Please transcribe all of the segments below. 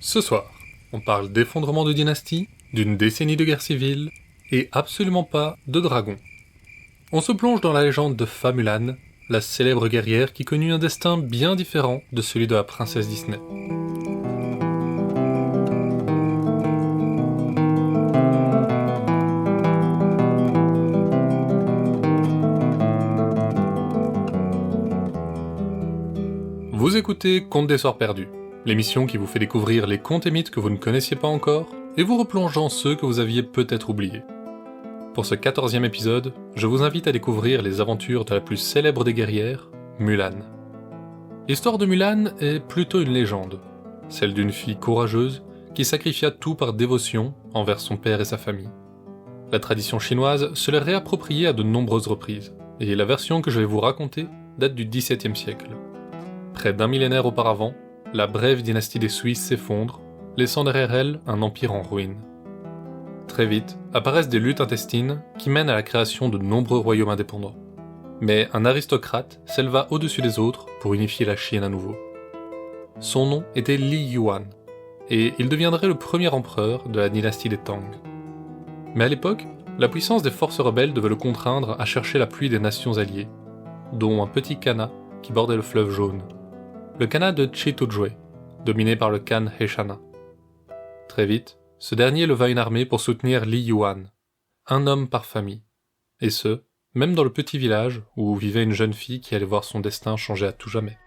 Ce soir, on parle d'effondrement de dynastie, d'une décennie de guerre civile, et absolument pas de dragons. On se plonge dans la légende de Fa Mulan, la célèbre guerrière qui connut un destin bien différent de celui de la princesse Disney. Vous écoutez Contes des Soirs Perdus, l'émission qui vous fait découvrir les contes et mythes que vous ne connaissiez pas encore, et vous replonge dans ceux que vous aviez peut-être oubliés. Pour ce 14e épisode, je vous invite à découvrir les aventures de la plus célèbre des guerrières, Mulan. L'histoire de Mulan est plutôt une légende, celle d'une fille courageuse qui sacrifia tout par dévotion envers son père et sa famille. La tradition chinoise se l'est réappropriée à de nombreuses reprises, et la version que je vais vous raconter date du XVIIe siècle. Près d'un millénaire auparavant, la brève dynastie des Sui s'effondre, laissant derrière elle un empire en ruine. Très vite, apparaissent des luttes intestines qui mènent à la création de nombreux royaumes indépendants. Mais un aristocrate s'éleva au-dessus des autres pour unifier la Chine à nouveau. Son nom était Li Yuan, et il deviendrait le premier empereur de la dynastie des Tang. Mais à l'époque, la puissance des forces rebelles devait le contraindre à chercher l'appui des nations alliées, dont un petit khanat qui bordait le fleuve Jaune. Le khanat de Chituzhui, dominé par le khan Heshana. Très vite, ce dernier leva une armée pour soutenir Li Yuan, un homme par famille, et ce, même dans le petit village où vivait une jeune fille qui allait voir son destin changer à tout jamais.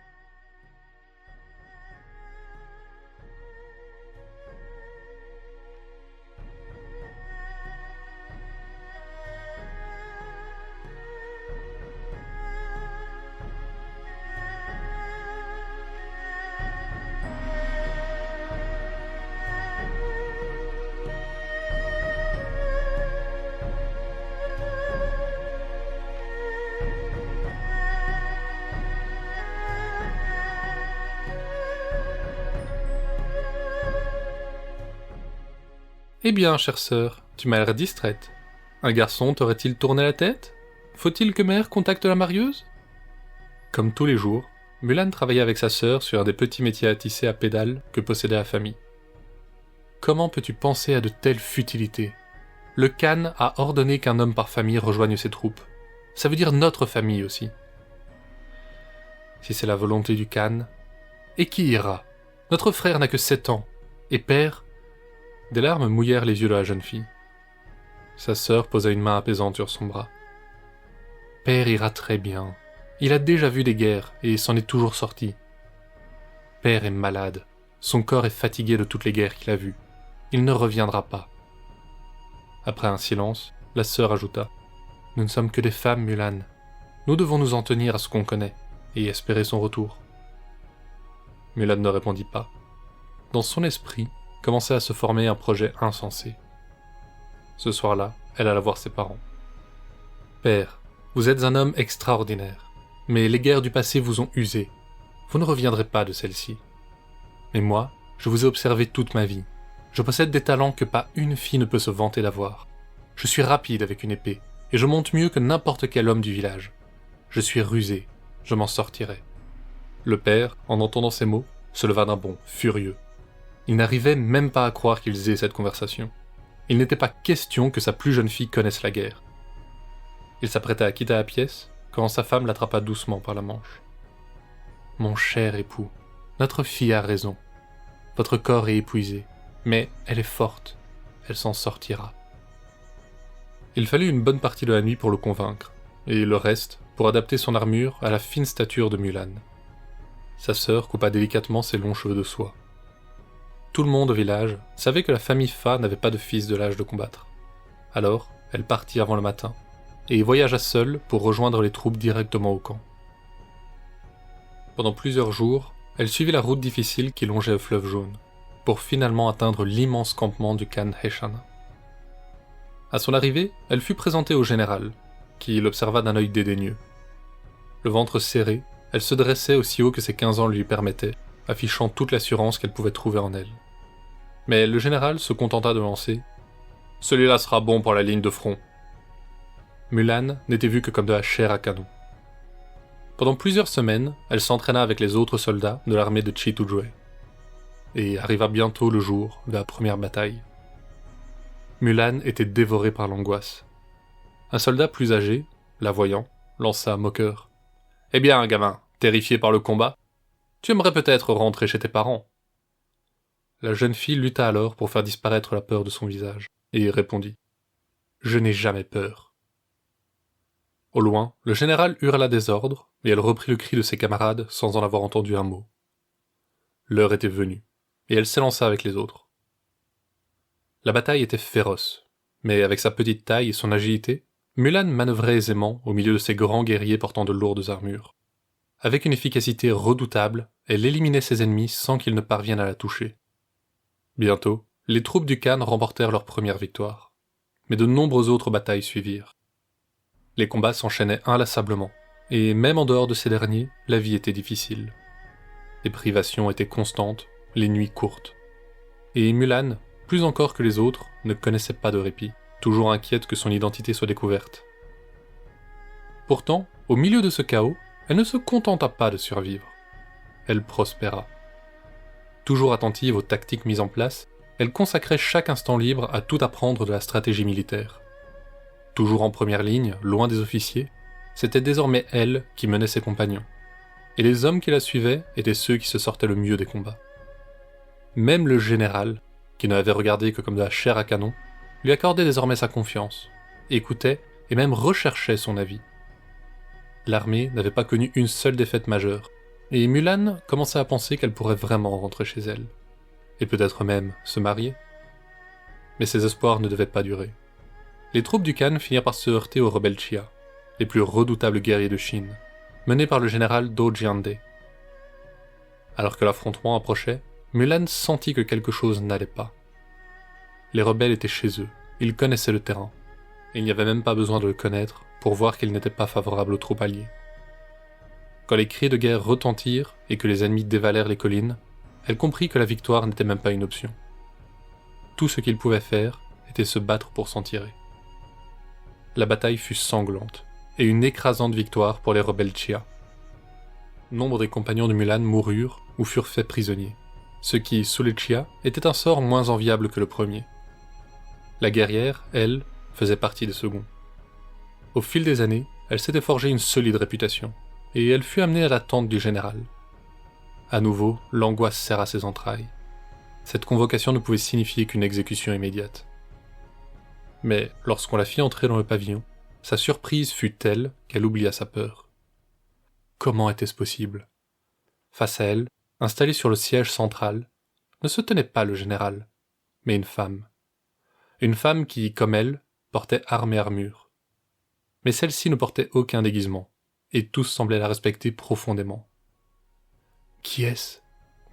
Eh bien, chère sœur, tu m'as l'air distraite. Un garçon t'aurait-il tourné la tête ? Faut-il que mère contacte la marieuse ? Comme tous les jours, Mulan travaillait avec sa sœur sur un des petits métiers à tisser à pédales que possédait la famille. Comment peux-tu penser à de telles futilités ? Le khan a ordonné qu'un homme par famille rejoigne ses troupes. Ça veut dire notre famille aussi. Si c'est la volonté du khan, et qui ira ? Notre frère n'a que 7 ans, et père... Des larmes mouillèrent les yeux de la jeune fille. Sa sœur posa une main apaisante sur son bras. Père ira très bien. Il a déjà vu des guerres et s'en est toujours sorti. Père est malade. Son corps est fatigué de toutes les guerres qu'il a vues. Il ne reviendra pas. Après un silence, la sœur ajouta : Nous ne sommes que des femmes, Mulan. Nous devons nous en tenir à ce qu'on connaît et espérer son retour. Mulan ne répondit pas. Dans son esprit, commençait à se former un projet insensé. Ce soir-là, elle alla voir ses parents. « Père, vous êtes un homme extraordinaire, mais les guerres du passé vous ont usé. Vous ne reviendrez pas de celle-ci. Mais moi, je vous ai observé toute ma vie. Je possède des talents que pas une fille ne peut se vanter d'avoir. Je suis rapide avec une épée, et je monte mieux que n'importe quel homme du village. Je suis rusé, je m'en sortirai. » Le père, en entendant ces mots, se leva d'un bond, furieux. Il n'arrivait même pas à croire qu'ils aient cette conversation. Il n'était pas question que sa plus jeune fille connaisse la guerre. Il s'apprêtait à quitter la pièce, quand sa femme l'attrapa doucement par la manche. « Mon cher époux, notre fille a raison. Votre corps est épuisé, mais elle est forte. Elle s'en sortira. » Il fallut une bonne partie de la nuit pour le convaincre, et le reste pour adapter son armure à la fine stature de Mulan. Sa sœur coupa délicatement ses longs cheveux de soie. Tout le monde au village savait que la famille Fa n'avait pas de fils de l'âge de combattre. Alors, elle partit avant le matin, et voyagea seule pour rejoindre les troupes directement au camp. Pendant plusieurs jours, elle suivit la route difficile qui longeait le fleuve Jaune, pour finalement atteindre l'immense campement du khan Heshana. À son arrivée, elle fut présentée au général, qui l'observa d'un œil dédaigneux. Le ventre serré, elle se dressait aussi haut que ses 15 ans lui permettaient, affichant toute l'assurance qu'elle pouvait trouver en elle. Mais le général se contenta de lancer « Celui-là sera bon pour la ligne de front. » Mulan n'était vue que comme de la chair à canon. Pendant plusieurs semaines, elle s'entraîna avec les autres soldats de l'armée de Chituzhui. et arriva bientôt le jour de la première bataille. Mulan était dévorée par l'angoisse. Un soldat plus âgé, la voyant, lança moqueur. « Eh bien, gamin, terrifié par le combat, tu aimerais peut-être rentrer chez tes parents. » La jeune fille lutta alors pour faire disparaître la peur de son visage, et répondit « Je n'ai jamais peur. » Au loin, le général hurla des ordres, et elle reprit le cri de ses camarades sans en avoir entendu un mot. L'heure était venue, et elle s'élança avec les autres. La bataille était féroce, mais avec sa petite taille et son agilité, Mulan manœuvrait aisément au milieu de ces grands guerriers portant de lourdes armures. Avec une efficacité redoutable, elle éliminait ses ennemis sans qu'ils ne parviennent à la toucher. Bientôt, les troupes du Khan remportèrent leur première victoire, mais de nombreuses autres batailles suivirent. Les combats s'enchaînaient inlassablement, et même en dehors de ces derniers, la vie était difficile. Les privations étaient constantes, les nuits courtes. Et Mulan, plus encore que les autres, ne connaissait pas de répit, toujours inquiète que son identité soit découverte. Pourtant, au milieu de ce chaos, elle ne se contenta pas de survivre. Elle prospéra. Toujours attentive aux tactiques mises en place, elle consacrait chaque instant libre à tout apprendre de la stratégie militaire. Toujours en première ligne, loin des officiers, c'était désormais elle qui menait ses compagnons. Et les hommes qui la suivaient étaient ceux qui se sortaient le mieux des combats. Même le général, qui ne l'avait regardé que comme de la chair à canon, lui accordait désormais sa confiance, écoutait et même recherchait son avis. L'armée n'avait pas connu une seule défaite majeure, et Mulan commençait à penser qu'elle pourrait vraiment rentrer chez elle, et peut-être même se marier. Mais ses espoirs ne devaient pas durer. Les troupes du Khan finirent par se heurter aux rebelles Xia, les plus redoutables guerriers de Chine, menés par le général Do Jiande. Alors que l'affrontement approchait, Mulan sentit que quelque chose n'allait pas. Les rebelles étaient chez eux, ils connaissaient le terrain, et il n'y avait même pas besoin de le connaître pour voir qu'ils n'étaient pas favorables aux troupes alliées. Quand les cris de guerre retentirent et que les ennemis dévalèrent les collines, elle comprit que la victoire n'était même pas une option. Tout ce qu'ils pouvaient faire était se battre pour s'en tirer. La bataille fut sanglante, et une écrasante victoire pour les rebelles Xia. Nombre des compagnons de Mulan moururent ou furent faits prisonniers, ce qui, sous les Xia, était un sort moins enviable que le premier. La guerrière, elle, faisait partie des seconds. Au fil des années, elle s'était forgée une solide réputation, et elle fut amenée à la tente du général. À nouveau, l'angoisse serra ses entrailles. Cette convocation ne pouvait signifier qu'une exécution immédiate. Mais lorsqu'on la fit entrer dans le pavillon, sa surprise fut telle qu'elle oublia sa peur. Comment était-ce possible ? Face à elle, installée sur le siège central, ne se tenait pas le général, mais une femme. Une femme qui, comme elle, portait armes et armure. Mais celle-ci ne portait aucun déguisement, et tous semblaient la respecter profondément. « Qui est-ce »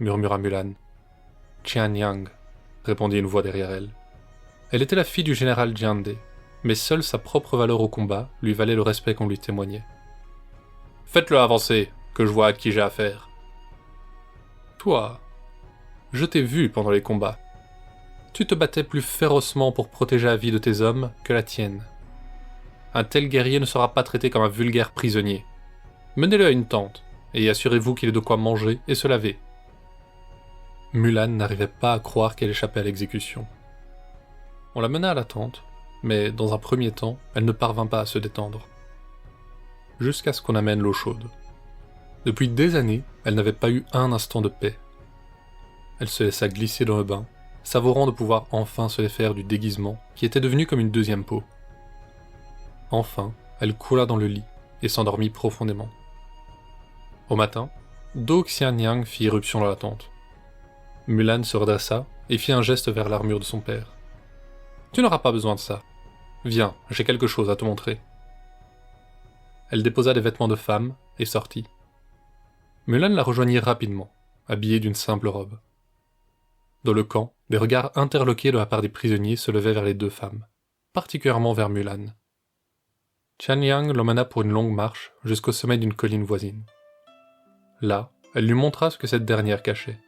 murmura Mulan. « Xianyang » répondit une voix derrière elle. Elle était la fille du général Jiande, mais seule sa propre valeur au combat lui valait le respect qu'on lui témoignait. « Faites-le avancer, que je vois à qui j'ai affaire. »« Toi, je t'ai vu pendant les combats. Tu te battais plus férocement pour protéger la vie de tes hommes que la tienne. Un tel guerrier ne sera pas traité comme un vulgaire prisonnier. Menez-le à une tente, et assurez-vous qu'il ait de quoi manger et se laver. » Mulan n'arrivait pas à croire qu'elle échappait à l'exécution. On la mena à la tente, mais dans un premier temps, elle ne parvint pas à se détendre. Jusqu'à ce qu'on amène l'eau chaude. Depuis des années, elle n'avait pas eu un instant de paix. Elle se laissa glisser dans le bain, savourant de pouvoir enfin se défaire du déguisement qui était devenu comme une deuxième peau. Enfin, elle coula dans le lit et s'endormit profondément. Au matin, Do Xianyang fit irruption dans la tente. Mulan se redressa et fit un geste vers l'armure de son père. « Tu n'auras pas besoin de ça. Viens, j'ai quelque chose à te montrer. » Elle déposa des vêtements de femme et sortit. Mulan la rejoignit rapidement, habillée d'une simple robe. Dans le camp, des regards interloqués de la part des prisonniers se levaient vers les deux femmes, particulièrement vers Mulan. Xianyang l'emmena pour une longue marche jusqu'au sommet d'une colline voisine. Là, elle lui montra ce que cette dernière cachait.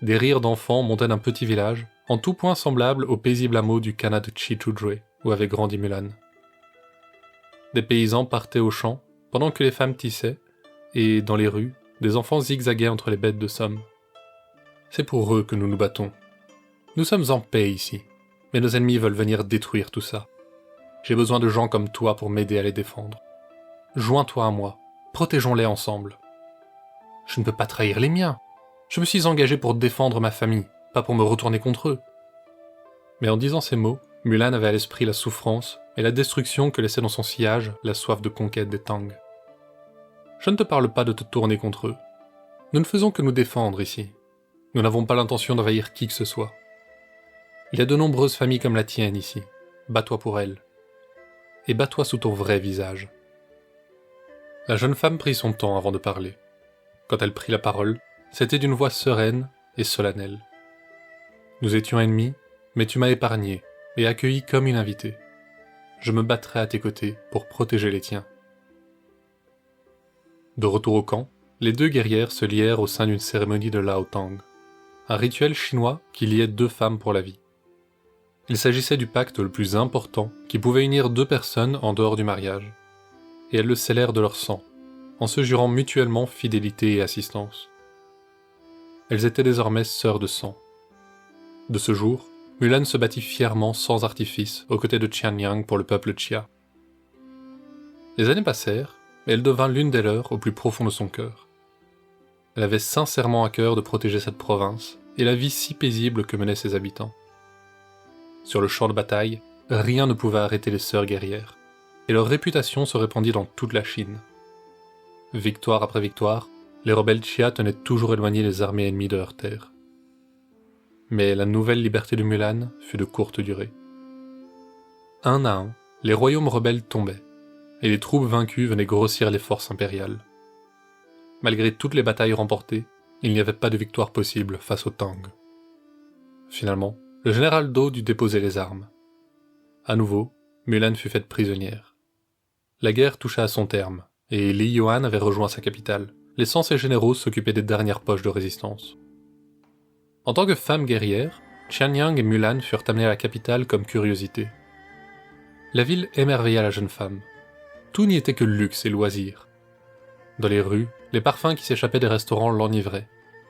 Des rires d'enfants montaient d'un petit village, en tout point semblable au paisible hameau du Khanat de Chituzhwe, où avait grandi Mulan. Des paysans partaient aux champs, pendant que les femmes tissaient, et, dans les rues, des enfants zigzaguaient entre les bêtes de somme. C'est pour eux que nous nous battons. Nous sommes en paix ici, mais nos ennemis veulent venir détruire tout ça. J'ai besoin de gens comme toi pour m'aider à les défendre. Joins-toi à moi, protégeons-les ensemble. Je ne peux pas trahir les miens. Je me suis engagé pour défendre ma famille, pas pour me retourner contre eux. Mais en disant ces mots, Mulan avait à l'esprit la souffrance et la destruction que laissait dans son sillage la soif de conquête des Tang. Je ne te parle pas de te tourner contre eux. Nous ne faisons que nous défendre ici. Nous n'avons pas l'intention d'envahir qui que ce soit. Il y a de nombreuses familles comme la tienne ici. Bats-toi pour elles. Et bats-toi sous ton vrai visage. La jeune femme prit son temps avant de parler. Quand elle prit la parole, c'était d'une voix sereine et solennelle. Nous étions ennemis, mais tu m'as épargné et accueilli comme une invitée. Je me battrai à tes côtés pour protéger les tiens. De retour au camp, les deux guerrières se lièrent au sein d'une cérémonie de Lao Tang, un rituel chinois qui liait deux femmes pour la vie. Il s'agissait du pacte le plus important qui pouvait unir deux personnes en dehors du mariage, et elles le scellèrent de leur sang, en se jurant mutuellement fidélité et assistance. Elles étaient désormais sœurs de sang. De ce jour, Mulan se battit fièrement sans artifice aux côtés de Qianyang pour le peuple Xia. Les années passèrent, et elle devint l'une des leurs au plus profond de son cœur. Elle avait sincèrement à cœur de protéger cette province et la vie si paisible que menaient ses habitants. Sur le champ de bataille, rien ne pouvait arrêter les sœurs guerrières, et leur réputation se répandit dans toute la Chine. Victoire après victoire, les rebelles Xia tenaient toujours éloigné les armées ennemies de leurs terres. Mais la nouvelle liberté de Mulan fut de courte durée. Un à un, les royaumes rebelles tombaient, et les troupes vaincues venaient grossir les forces impériales. Malgré toutes les batailles remportées, il n'y avait pas de victoire possible face aux Tang. Finalement, le général Do dut déposer les armes. À nouveau, Mulan fut faite prisonnière. La guerre toucha à son terme, et Li Yuan avait rejoint sa capitale, laissant ses généraux s'occuper des dernières poches de résistance. En tant que femme guerrière, Qianyang et Mulan furent amenées à la capitale comme curiosité. La ville émerveilla la jeune femme. Tout n'y était que luxe et loisirs. Dans les rues, les parfums qui s'échappaient des restaurants l'enivraient,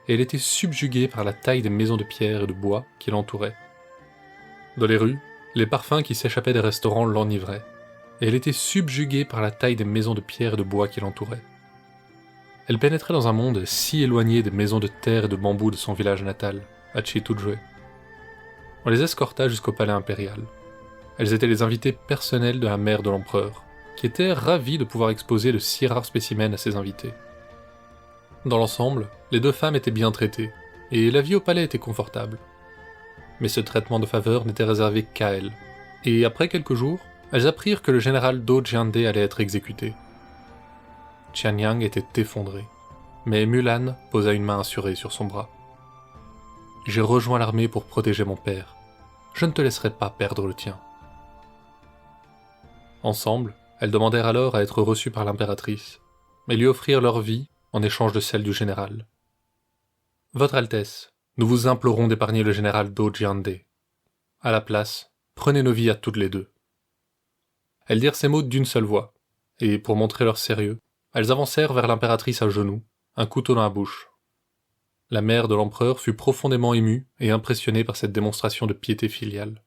et elle était subjuguée par la taille des maisons de pierre et de bois qui l'entouraient. Dans les rues, les parfums qui s'échappaient des restaurants l'enivraient, et elle était subjuguée par la taille des maisons de pierre et de bois qui l'entouraient. Elle pénétrait dans un monde si éloigné des maisons de terre et de bambou de son village natal, à Chituzhou. On les escorta jusqu'au palais impérial. Elles étaient les invitées personnelles de la mère de l'empereur, qui était ravie de pouvoir exposer de si rares spécimens à ses invités. Dans l'ensemble, les deux femmes étaient bien traitées, et la vie au palais était confortable. Mais ce traitement de faveur n'était réservé qu'à elles, et après quelques jours, elles apprirent que le général Do Jiande allait être exécuté. Qianyang était effondré, mais Mulan posa une main assurée sur son bras. « J'ai rejoint l'armée pour protéger mon père. Je ne te laisserai pas perdre le tien. » Ensemble, elles demandèrent alors à être reçues par l'impératrice, mais lui offrirent leur vie en échange de celle du général. « Votre Altesse, nous vous implorons d'épargner le général Do Jiande. À la place, prenez nos vies à toutes les deux. » Elles dirent ces mots d'une seule voix, et pour montrer leur sérieux, elles avancèrent vers l'impératrice à genoux, un couteau dans la bouche. La mère de l'empereur fut profondément émue et impressionnée par cette démonstration de piété filiale.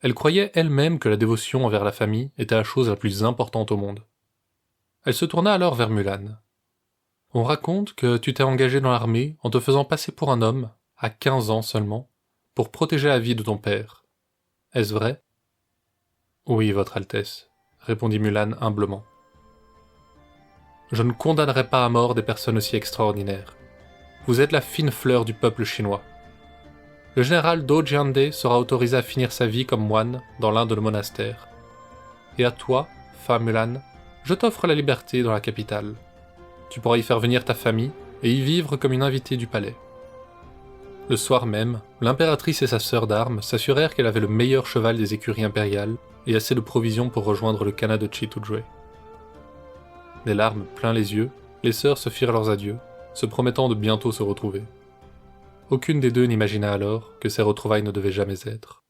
Elle croyait elle-même que la dévotion envers la famille était la chose la plus importante au monde. Elle se tourna alors vers Mulan. « On raconte que tu t'es engagé dans l'armée en te faisant passer pour un homme, à 15 ans seulement, pour protéger la vie de ton père. Est-ce vrai ?»« Oui, Votre Altesse, » répondit Mulan humblement. « Je ne condamnerai pas à mort des personnes aussi extraordinaires. Vous êtes la fine fleur du peuple chinois. Le général Do Jiande sera autorisé à finir sa vie comme moine dans l'un de nos monastères. Et à toi, femme Mulan, je t'offre la liberté dans la capitale. Tu pourras y faire venir ta famille et y vivre comme une invitée du palais. » Le soir même, l'impératrice et sa sœur d'armes s'assurèrent qu'elle avait le meilleur cheval des écuries impériales et assez de provisions pour rejoindre le Khanat de Chituzhou. Des larmes plein les yeux, les sœurs se firent leurs adieux, se promettant de bientôt se retrouver. Aucune des deux n'imagina alors que ces retrouvailles ne devaient jamais être.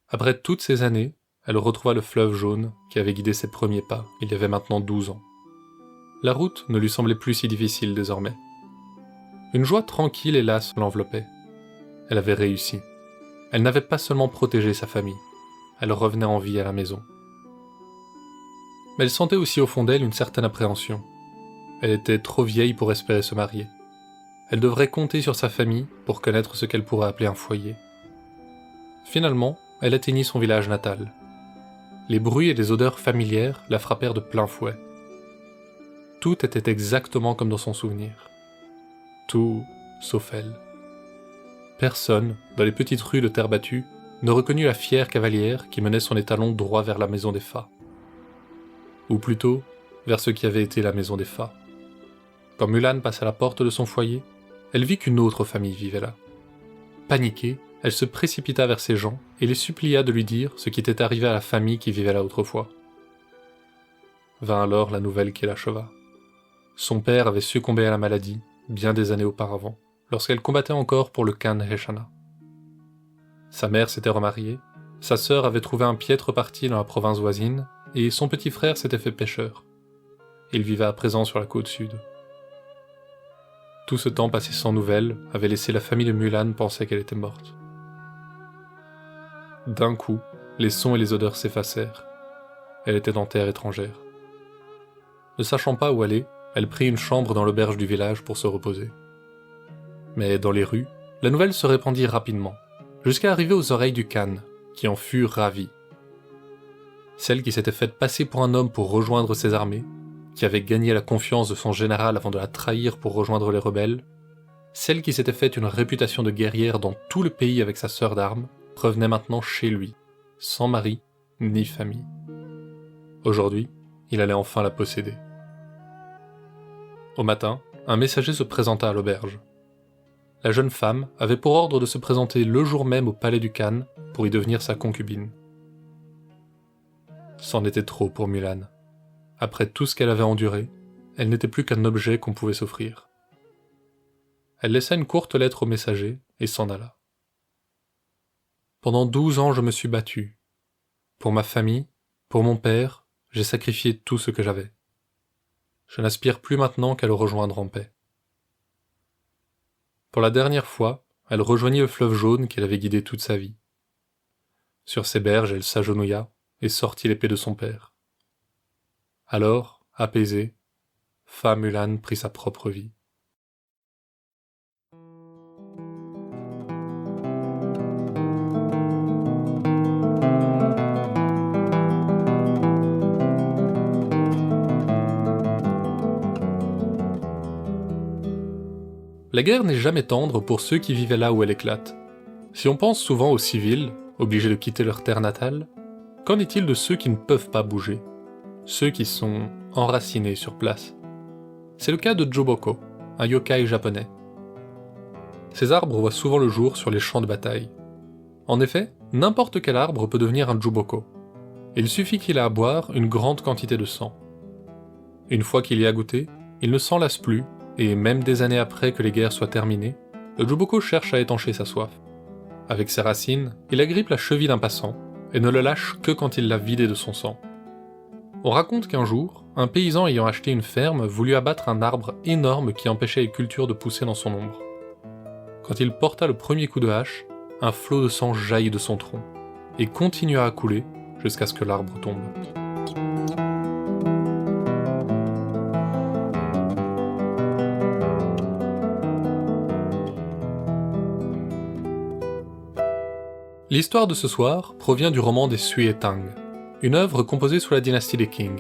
Après toutes ces années, elle retrouva le fleuve jaune qui avait guidé ses premiers pas il y avait maintenant 12 ans. La route ne lui semblait plus si difficile désormais. Une joie tranquille et lasse l'enveloppait. Elle avait réussi. Elle n'avait pas seulement protégé sa famille, elle revenait en vie à la maison. Mais elle sentait aussi au fond d'elle une certaine appréhension. Elle était trop vieille pour espérer se marier. Elle devrait compter sur sa famille pour connaître ce qu'elle pourrait appeler un foyer. Finalement, elle atteignit son village natal. Les bruits et les odeurs familières la frappèrent de plein fouet. Tout était exactement comme dans son souvenir. Tout, sauf elle. Personne, dans les petites rues de terre battue, ne reconnut la fière cavalière qui menait son étalon droit vers la maison des Fas. Ou plutôt, vers ce qui avait été la maison des Fas. Quand Mulan passa la porte de son foyer, elle vit qu'une autre famille vivait là. Paniquée, elle se précipita vers ces gens et les supplia de lui dire ce qui était arrivé à la famille qui vivait là autrefois. Vint alors la nouvelle qui l'acheva. Son père avait succombé à la maladie, bien des années auparavant, lorsqu'elle combattait encore pour le Khan Heshana. Sa mère s'était remariée, sa sœur avait trouvé un piètre parti dans la province voisine, et son petit frère s'était fait pêcheur. Il vivait à présent sur la côte sud. Tout ce temps passé sans nouvelles avait laissé la famille de Mulan penser qu'elle était morte. D'un coup, les sons et les odeurs s'effacèrent. Elle était en terre étrangère. Ne sachant pas où aller, elle prit une chambre dans l'auberge du village pour se reposer. Mais dans les rues, la nouvelle se répandit rapidement, jusqu'à arriver aux oreilles du Khan, qui en fut ravi. Celle qui s'était faite passer pour un homme pour rejoindre ses armées, qui avait gagné la confiance de son général avant de la trahir pour rejoindre les rebelles, celle qui s'était faite une réputation de guerrière dans tout le pays avec sa sœur d'armes, revenait maintenant chez lui, sans mari ni famille. Aujourd'hui, il allait enfin la posséder. Au matin, un messager se présenta à l'auberge. La jeune femme avait pour ordre de se présenter le jour même au palais du Khan pour y devenir sa concubine. C'en était trop pour Mulan. Après tout ce qu'elle avait enduré, elle n'était plus qu'un objet qu'on pouvait s'offrir. Elle laissa une courte lettre au messager et s'en alla. Pendant 12 ans, je me suis battue. Pour ma famille, pour mon père, j'ai sacrifié tout ce que j'avais. Je n'aspire plus maintenant qu'à le rejoindre en paix. Pour la dernière fois, elle rejoignit le fleuve jaune qu'elle avait guidé toute sa vie. Sur ses berges, elle s'agenouilla et sortit l'épée de son père. Alors, apaisée, Fa Mulan prit sa propre vie. La guerre n'est jamais tendre pour ceux qui vivaient là où elle éclate. Si on pense souvent aux civils, obligés de quitter leur terre natale, qu'en est-il de ceux qui ne peuvent pas bouger? Ceux qui sont enracinés sur place. C'est le cas de Joboko, un yokai japonais. Ces arbres voient souvent le jour sur les champs de bataille. En effet, n'importe quel arbre peut devenir un Joboko. Il suffit qu'il ait à boire une grande quantité de sang. Une fois qu'il y a goûté, il ne s'en lasse plus, et même des années après que les guerres soient terminées, le Joboko cherche à étancher sa soif. Avec ses racines, il agrippe la cheville d'un passant, et ne le lâche que quand il l'a vidé de son sang. On raconte qu'un jour, un paysan ayant acheté une ferme voulut abattre un arbre énorme qui empêchait les cultures de pousser dans son ombre. Quand il porta le premier coup de hache, un flot de sang jaillit de son tronc, et continua à couler jusqu'à ce que l'arbre tombe. L'histoire de ce soir provient du roman des Sui et Tang, une œuvre composée sous la dynastie des Qing.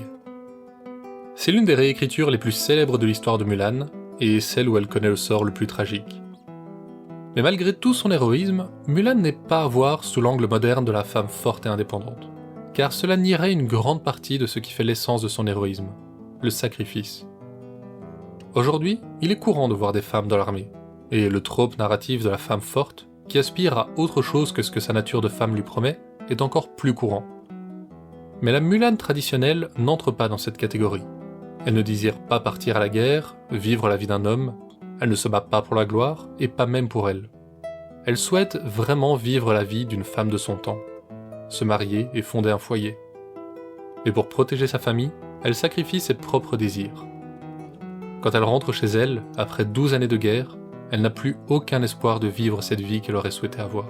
C'est l'une des réécritures les plus célèbres de l'histoire de Mulan, et celle où elle connaît le sort le plus tragique. Mais malgré tout son héroïsme, Mulan n'est pas à voir sous l'angle moderne de la femme forte et indépendante, car cela nierait une grande partie de ce qui fait l'essence de son héroïsme, le sacrifice. Aujourd'hui, il est courant de voir des femmes dans l'armée, et le trope narratif de la femme forte, qui aspire à autre chose que ce que sa nature de femme lui promet, est encore plus courant. Mais la Mulan traditionnelle n'entre pas dans cette catégorie. Elle ne désire pas partir à la guerre, vivre la vie d'un homme, elle ne se bat pas pour la gloire, et pas même pour elle. Elle souhaite vraiment vivre la vie d'une femme de son temps, se marier et fonder un foyer. Mais pour protéger sa famille, elle sacrifie ses propres désirs. Quand elle rentre chez elle, après 12 années de guerre, elle n'a plus aucun espoir de vivre cette vie qu'elle aurait souhaité avoir.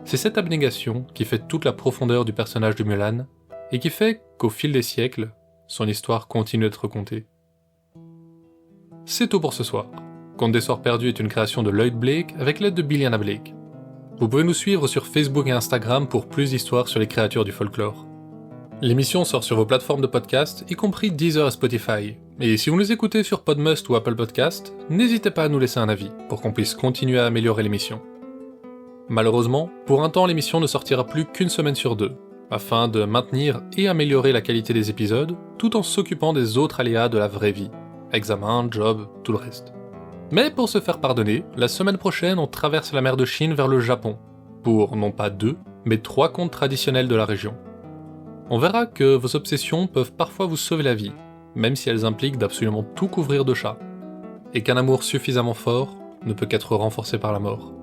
C'est cette abnégation qui fait toute la profondeur du personnage de Mulan, et qui fait qu'au fil des siècles, son histoire continue d'être contée. C'est tout pour ce soir. Conte des Soirs Perdus est une création de Lloyd Blake avec l'aide de Billiana Blake. Vous pouvez nous suivre sur Facebook et Instagram pour plus d'histoires sur les créatures du folklore. L'émission sort sur vos plateformes de podcast, y compris Deezer et Spotify. Et si vous nous écoutez sur Podmust ou Apple Podcast, n'hésitez pas à nous laisser un avis pour qu'on puisse continuer à améliorer l'émission. Malheureusement, pour un temps l'émission ne sortira plus qu'une semaine sur 2, afin de maintenir et améliorer la qualité des épisodes, tout en s'occupant des autres aléas de la vraie vie. Examen, job, tout le reste. Mais pour se faire pardonner, la semaine prochaine on traverse la mer de Chine vers le Japon, pour non pas 2, mais 3 contes traditionnels de la région. On verra que vos obsessions peuvent parfois vous sauver la vie, même si elles impliquent d'absolument tout couvrir de chats, et qu'un amour suffisamment fort ne peut qu'être renforcé par la mort.